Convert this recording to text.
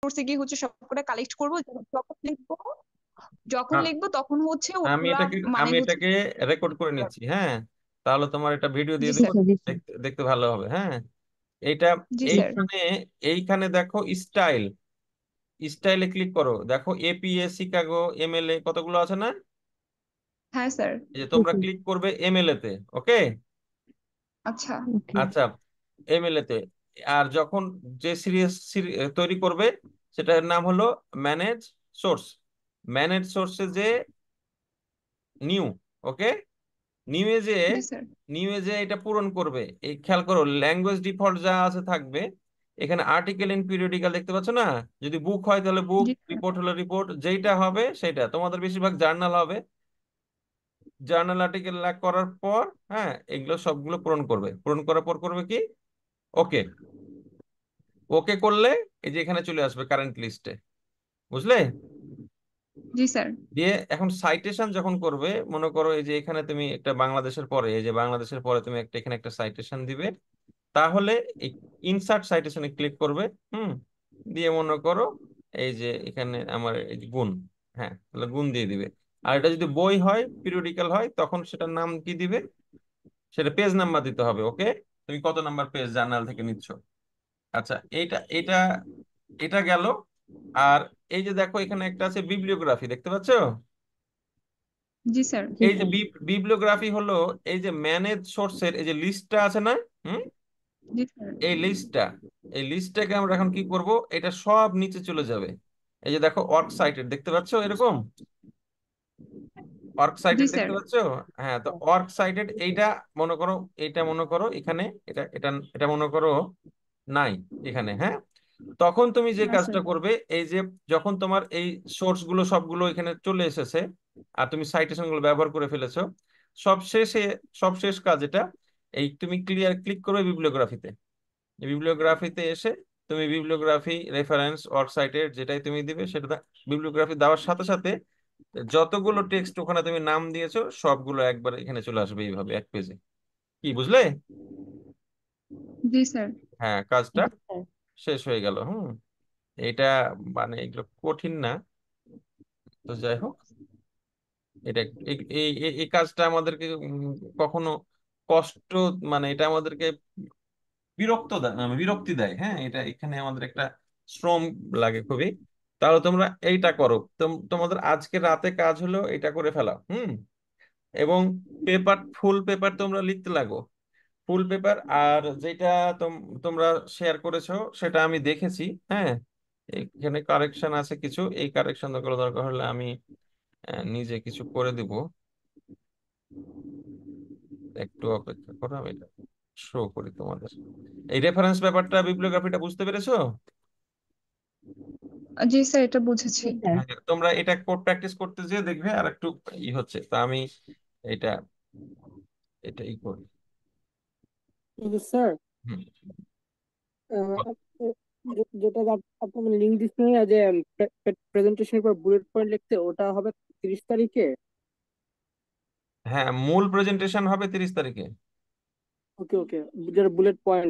সোর্সে গিয়ে হচ্ছে সবকটা কালেক্ট করবো, যখন আ- লিখবো তখন হচ্ছে আমি ওরা এটাকে মানে আমি হচ্ছে। এটাকে রেকর্ড করে নিচ্ছি, হ্যাঁ। তাহলে তোমার এটা ভিডিও জি দিয়ে দেবো, স্যার। দেখতে দেখতে ভালো হবে, হ্যাঁ। এইটা জি স্যার। এইখানে এইখানে দেখো স্টাইল, স্টাইলে ক্লিক করো, দেখো এপিএ শিকাগো এমএলএ কতগুলো আছে না। হ্যাঁ স্যার। এই যে তোমরা ক্লিক করবে এমএলএ তে, ওকে। আচ্ছা। আচ্ছা, এমএলএ তে। আর যখন যে সিরিজ তৈরি করবে, সেটার নাম হলো ম্যানেজ সোর্স। ম্যানেজ সোর্সে যে নিউ, ওকে, নিউ এ যে জি স্যার। নিউ এ যে এটা পূরণ করবে। এই খেয়াল করো, ল্যাঙ্গুয়েজ ডিফল্ট যা আছে থাকবে। এখানে আর্টিকেল ইন পিরিয়ডিক্যাল দেখতে পাচ্ছ না। যদি বুক হয় তাহলে বুক, জি স্যার। রিপোর্ট হলে রিপোর্ট, যেইটা হবে সেটা। তোমাদের বেশিরভাগ জার্নাল হবে, জার্নাল আর্টিকেল করার পর, হ্যাঁ, এগুলো সবগুলো পূরণ করবে। পূরণ করার পর করবে কি, ওকে। ওকে করলে এই যে এখানে চলে আসবে কারেন্ট লিস্টে, বুঝলে। জি স্যার। দিয়ে এখন সাইটেশন যখন করবে, মনে করো এই যে এখানে তুমি একটা বাংলাদেশের পরে, এই যে বাংলাদেশের পরে তুমি একটা এখানে একটা সাইটেশন দিবে। তাহলে এই ইনসার্ট সাইটেশনে ক্লিক করবে, হুম। দিয়ে মনে করো এই যে এখানে আমার এই যে গুণ, হ্যাঁ, তাহলে গুণ দিয়ে দিবে। আর এটা যদি বই হয়, পিরিয়ডিক্যাল হয়, তখন সেটার নাম কি দিবে, সেটা পেজ নাম্বার দিতে হবে, ওকে। তুমি কত নাম্বার পেজ জার্নাল থেকে নিচ্ছ। আচ্ছা, এইটা এটা এটা গেল। আর এই যে দেখো এখানে একটা আছে বিবলিওগ্রাফি, দেখতে পাচ্ছো। জি স্যার। এই যে বিবলিওগ্রাফি হলো এই যে ম্যানেজ সোর্সের এই যে লিস্টটা আছে না, হুম। জি স্যার। এই লিস্টটা, এই লিস্টটাকে আমরা এখন কি করব, এটা সব নিচে চলে যাবে। এই যে দেখো ওয়ার্ক সাইটেড দেখতে পাচ্ছো এরকম, ওয়ার্ক জি সাইটেড স্যার। দেখতে পাচ্ছো। হ্যাঁ, তো ওয়ার্ক সাইটেড এইটা মনে করো, এইটা মনে করো এখানে, এটা এটা এটা মনে করো নাই এখানে, হ্যাঁ। তখন তুমি যে হ্যাঁ স্যার। কাজটা করবে, এই যে যখন তোমার এই সোর্স গুলো সবগুলো এখানে চলে এসেছে, আর তুমি সাইটেশন গুলো ব্যবহার করে ফেলেছো, সব শেষে, সব শেষ কাজ এটা, এই তুমি ক্লিক করবে বিবলিওগ্রাফিতে। বিবলিওগ্রাফিতে এসে তুমি বিবলিওগ্রাফি রেফারেন্স ওয়ার্ক সাইটের যেটাই তুমি দিবে সেটা বিবলিওগ্রাফি দেওয়ার সাথে সাথে যতগুলো টেক্সট ওখানে তুমি নাম দিয়েছো সবগুলো একবার এখানে চলে আসবে এইভাবে এক পেজে। কি বুঝলে? জি স্যার। হ্যাঁ, কাজটা শেষ হয়ে গেল, হুম। এটা মানে এগুলো কঠিন না, তো যাই হোক। এটা এই এই এই- এই কাজটা আমাদেরকে কখনো কষ্ট, মানে এটা আমাদেরকে বিরক্ত দেয়, বিরক্তি দেয়, হ্যাঁ। এটা এখানে আমাদের একটা শ্রম লাগে খুবই। তাহলে তোমরা এইটা করো, তোমাদের আজকে রাতে কাজ হলো এটা করে ফেলা, হুম। এবং পেপার, ফুল পেপার তোমরা লিখতে লাগো, ফুল পেপার। আর যেটা তোমরা শেয়ার করেছো সেটা আমি দেখেছি, হ্যাঁ। এখানে কারেকশন আছে কিছু, এই কারেকশন গুলো দরকার হলে আমি নিজে কিছু করে দিব। একটু অপেক্ষা করো, আমি এটা শো করি তোমাদের। এই রেফারেন্স ব্যাপারটা, বিবলিওগ্রাফিটা বুঝতে পেরেছো? জি স্যার, এটা বুঝেছি। হ্যাঁ, তোমরা এটা প্র্যাকটিস করতে যেয়ে দেখবে আর একটু ই হচ্ছে, তা আমি এটা এটাই করি। স্যার, হুম। যেটা আপনার লিঙ্ক দিচ্ছেন না, যে প্রেজেন্টেশনের পর বুলেট পয়েন্ট লিখতে, ওটা হবে 30 তারিখে। হ্যাঁ, মূল প্রেজেন্টেশন হবে 30 তারিখে। ওকে ওকে, যেটা বুলেট পয়েন্ট